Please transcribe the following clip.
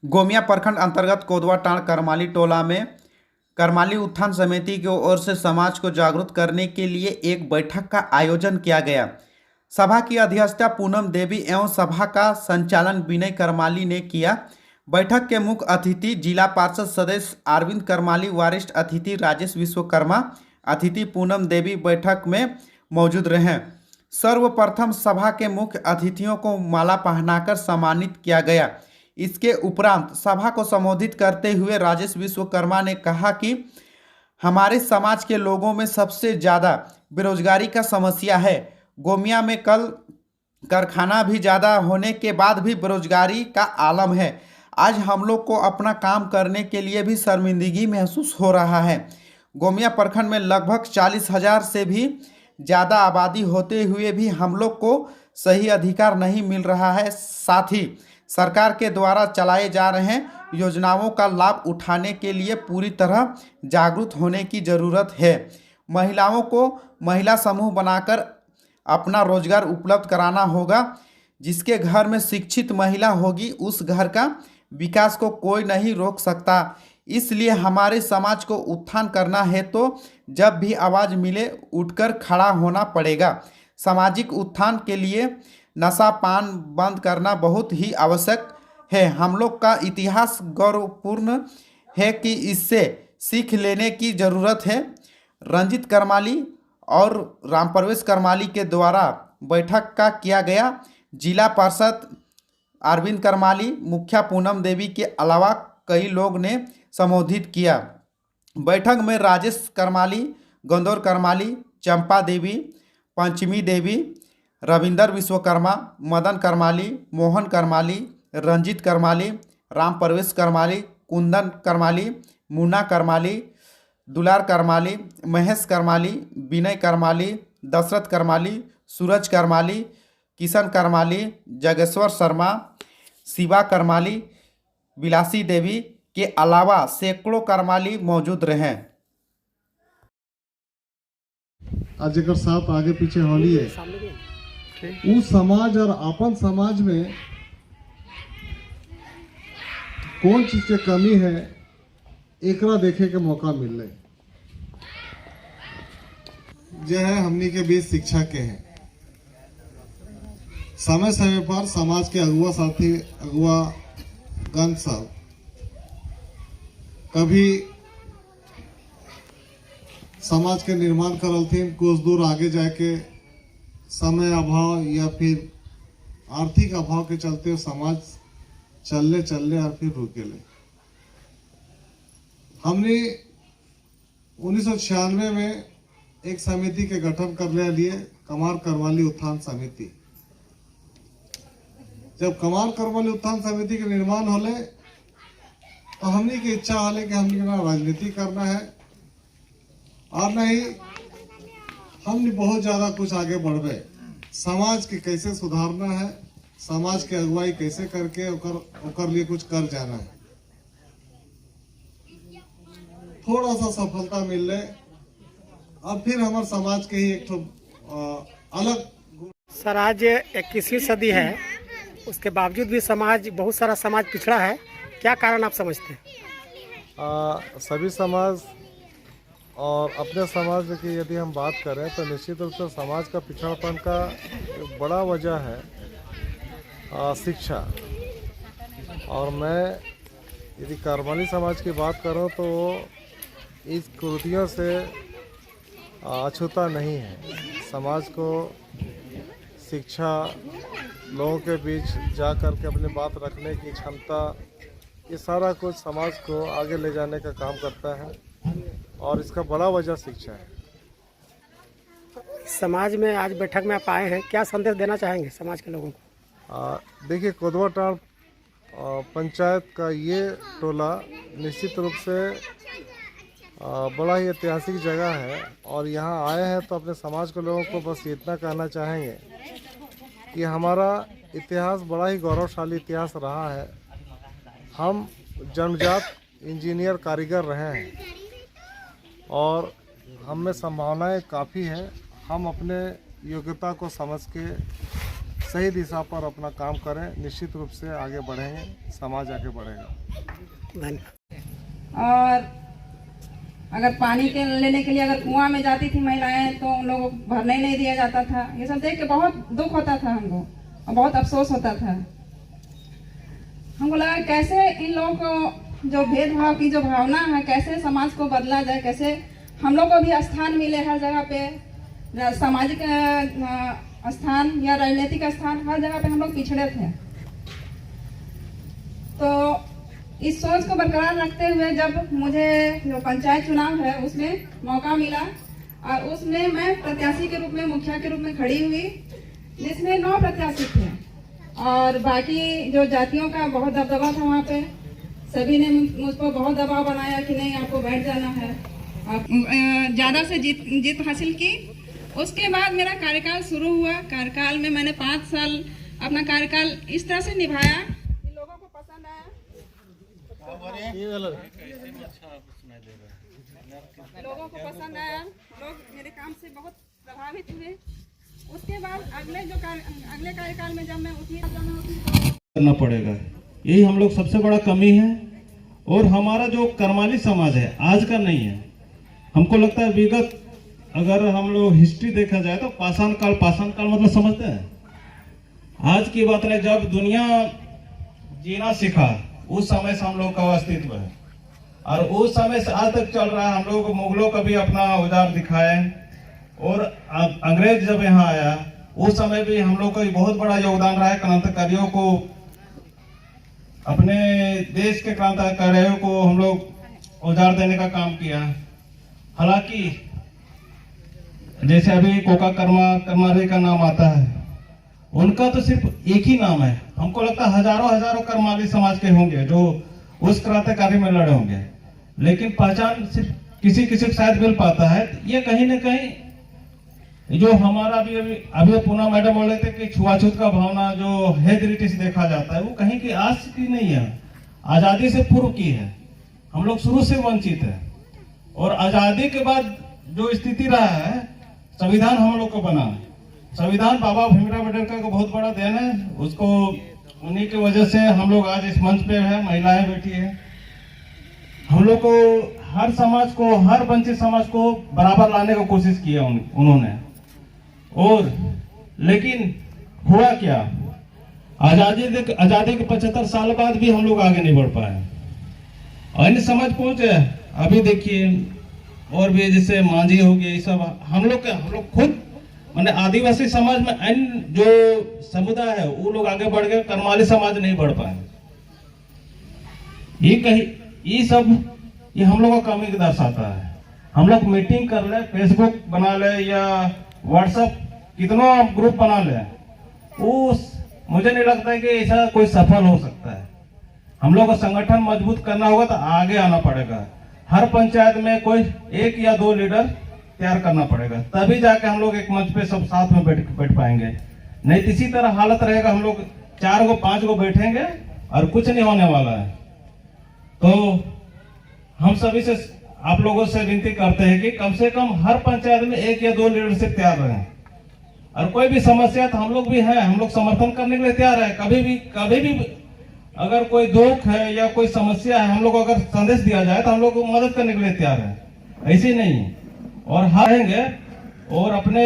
गोमिया प्रखंड अंतर्गत कोदवाटांड़ करमाली टोला में करमाली उत्थान समिति की ओर से समाज को जागरूक करने के लिए एक बैठक का आयोजन किया गया। सभा की अध्यक्षता पूनम देवी एवं सभा का संचालन विनय करमाली ने किया। बैठक के मुख्य अतिथि जिला पार्षद सदस्य अरविंद करमाली, वरिष्ठ अतिथि राजेश विश्वकर्मा, अतिथि पूनम देवी बैठक में मौजूद रहे। सर्वप्रथम सभा के मुख्य अतिथियों को माला पहनाकर सम्मानित किया गया। इसके उपरांत सभा को संबोधित करते हुए राजेश विश्वकर्मा ने कहा कि हमारे समाज के लोगों में सबसे ज़्यादा बेरोजगारी का समस्या है। गोमिया में कल कारखाना भी ज़्यादा होने के बाद भी बेरोजगारी का आलम है। आज हम लोग को अपना काम करने के लिए भी शर्मिंदगी महसूस हो रहा है। गोमिया प्रखंड में लगभग 40,000 से भी ज़्यादा आबादी होते हुए भी हम लोग को सही अधिकार नहीं मिल रहा है। साथ ही सरकार के द्वारा चलाए जा रहे योजनाओं का लाभ उठाने के लिए पूरी तरह जागरूक होने की ज़रूरत है। महिलाओं को महिला समूह बनाकर अपना रोजगार उपलब्ध कराना होगा। जिसके घर में शिक्षित महिला होगी उस घर का विकास को कोई नहीं रोक सकता। इसलिए हमारे समाज को उत्थान करना है तो जब भी आवाज़ मिले उठकर खड़ा होना पड़ेगा। सामाजिक उत्थान के लिए नशा पान बंद करना बहुत ही आवश्यक है। हम लोग का इतिहास गौरवपूर्ण है कि इससे सीख लेने की ज़रूरत है। रंजित करमाली और रामप्रवेश करमाली के द्वारा बैठक का किया गया। जिला पार्षद अरविंद करमाली, मुखिया पूनम देवी के अलावा कई लोग ने संबोधित किया। बैठक में राजेश करमाली, गंदौर करमाली, चंपा देवी, पंचमी देवी, रविंदर विश्वकर्मा, मदन करमाली, मोहन करमाली, रंजित करमाली, रामप्रवेश करमाली, कुंदन करमाली, मुन्ना करमाली, दुलार करमाली, महेश करमाली, विनय करमाली, दशरथ करमाली, सूरज करमाली, किशन करमाली, जगेश्वर शर्मा, शिवा करमाली, विलासी देवी के अलावा सैकड़ों करमाली मौजूद रहे। आज एक साथ आगे पीछे होली है। उस समाज और अपन समाज में कौन चीज के कमी है एकरा देखे के मौका मिल रहे। जो है हमनी के बीच शिक्षा के हैं। समय समय पर समाज के अगुआ साथी अगुआ गण सब कभी समाज के निर्माण करल थी, कुछ दूर आगे जाके समय अभाव या फिर आर्थिक अभाव के चलते समाज चलने चलने और फिर रुकेले। हमने 1996 में एक समिति के गठन करने लिए कमार करमाली उत्थान समिति। जब कमार करमाली उत्थान समिति के निर्माण होले तो हमने की इच्छा होले कि हमने ना राजनीति करना है और नहीं हमने बहुत ज्यादा कुछ आगे बढ़े। समाज के कैसे सुधारना है, समाज के अगुवाई कैसे करके ओकर लिए कुछ कर जाना है। थोड़ा सा सफलता मिल ले अब फिर हमारे समाज के ही एक अलग। सर आज 21वीं सदी है, उसके बावजूद भी समाज बहुत सारा समाज पिछड़ा है। क्या कारण आप समझते हैं? सभी समाज और अपने समाज की यदि हम बात करें तो निश्चित रूप से समाज का पिछड़ापन का बड़ा वजह है शिक्षा। और मैं यदि करमाली समाज की बात करूं तो वो इस कुरीतियों से अछूता नहीं है। समाज को शिक्षा, लोगों के बीच जा कर के अपनी बात रखने की क्षमता, ये सारा कुछ समाज को आगे ले जाने का काम करता है और इसका बड़ा वजह शिक्षा है। समाज में आज बैठक में आप आए हैं, क्या संदेश देना चाहेंगे समाज के लोगों को? देखिए, कोदवाटांड़ पंचायत का ये टोला निश्चित रूप से बड़ा ही ऐतिहासिक जगह है और यहाँ आए हैं तो अपने समाज के लोगों को बस इतना कहना चाहेंगे कि हमारा इतिहास बड़ा ही गौरवशाली इतिहास रहा है। हम जन्मजात इंजीनियर कारीगर रहे हैं और हम में संभावनाएं काफ़ी हैं। हम अपने योग्यता को समझ के सही दिशा पर अपना काम करें, निश्चित रूप से आगे बढ़ेंगे, समाज आगे बढ़ेगा। धन्यवाद। और अगर पानी के लेने के लिए अगर कुआं में जाती थी महिलाएं तो उन लोगों को भरने ही नहीं दिया जाता था। ये सब देख के बहुत दुख होता था हमको और बहुत अफसोस होता था। हमको लगा कैसे इन लोगों को जो भेदभाव की जो भावना है कैसे समाज को बदला जाए, कैसे हम लोग को भी स्थान मिले हर जगह पे, सामाजिक स्थान या राजनीतिक स्थान, हर जगह पे हम लोग पिछड़े थे। तो इस सोच को बरकरार रखते हुए जब मुझे जो पंचायत चुनाव है उसमें मौका मिला और उसमें मैं प्रत्याशी के रूप में, मुखिया के रूप में खड़ी हुई, जिसमें 9 प्रत्याशी थे और बाकी जो जातियों का बहुत दबदबा था वहाँ पे। सभी ने मुझ पर बहुत दबाव बनाया कि नहीं आपको बैठ जाना है। ज़्यादा से जीत हासिल की। उसके बाद मेरा कार्यकाल शुरू हुआ। कार्यकाल में मैंने 5 साल अपना कार्यकाल इस तरह से निभाया कि लोगों को पसंद आया, लोगों को पसंद आया, लोग मेरे काम से बहुत प्रभावित हुए। उसके बाद अगले कार्यकाल में जब मैं उठी करना पड़ेगा, यही हम लोग सबसे बड़ा कमी है। और हमारा जो करमाली समाज है आज का नहीं है। हमको लगता है विगत अगर हम लोग हिस्ट्री देखा जाए तो पाषाण काल मतलब समझते हैं। आज की बात नहीं, जब दुनिया जीना सीखा उस समय से हम लोग का अस्तित्व है और उस समय से आज तक चल रहा है। हम लोग मुगलों का भी अपना औजार दिखाए और अंग्रेज जब यहाँ आया उस समय भी हम लोग का बहुत बड़ा योगदान रहा है। क्रांतिकारियों को, अपने देश के क्रांतिकारियों को हम लोग औजार देने का काम किया। हालांकि जैसे अभी कोका करमारी का नाम आता है, उनका तो सिर्फ एक ही नाम है। हमको लगता है हजारों करमाली समाज के होंगे जो उस क्रांतिकारी में लड़े होंगे, लेकिन पहचान सिर्फ किसी किसी शायद मिल पाता है। ये कहीं ना कहीं जो हमारा अभी पूना मैडम बोल रहे थे कि छुआछूत का भावना जो हेरिटेज देखा जाता है, वो कहीं की आज की नहीं है, आजादी से पूर्व की है। हम लोग शुरू से वंचित है और आजादी के बाद जो स्थिति रहा है, संविधान हम लोग को बना है। संविधान बाबा भीमराव अम्बेडकर को बहुत बड़ा देन है। उसको उन्हीं की वजह से हम लोग आज इस मंच पे है, महिलाएं बैठी है। हम लोग को हर समाज को, हर वंचित समाज को बराबर लाने की कोशिश की है उन्होंने। और लेकिन हुआ क्या, आजादी के 75 साल बाद भी हम लोग आगे नहीं बढ़ पाए। अन्य समाज पहुंचे अभी देखिए, और भी जैसे मांझी हो गया, ये सब हम लोग खुद मैंने आदिवासी समाज में अन्य जो समुदाय है वो लोग आगे बढ़ गए, करमाली समाज नहीं बढ़ पाए। ये हम लोग का कमी दर्शाता है। हम लोग मीटिंग कर ले, फेसबुक बना ले या व्हाट्सएप कितना ग्रुप बना ले, मुझे नहीं लगता है कि ऐसा कोई सफल हो सकता है। हम लोग का संगठन मजबूत करना होगा तो आगे आना पड़ेगा। हर पंचायत में कोई 1 या 2 लीडर तैयार करना पड़ेगा, तभी जाके हम लोग एक मंच पे सब साथ में बैठ पाएंगे। नहीं तो इसी तरह हालत रहेगा, हम लोग 4 को 5 को बैठेंगे और कुछ नहीं होने वाला है। तो हम सभी से, आप लोगों से विनती करते हैं कि कम से कम हर पंचायत में 1 या 2 लीडरशिप तैयार रहें। और कोई भी समस्या तो हम लोग भी हैं, हम लोग समर्थन करने के लिए तैयार है। कभी भी अगर कोई दुख है या कोई समस्या है, हम लोग अगर संदेश दिया जाए तो हम लोग को मदद करने के लिए तैयार है, ऐसे नहीं। और हारेंगे और अपने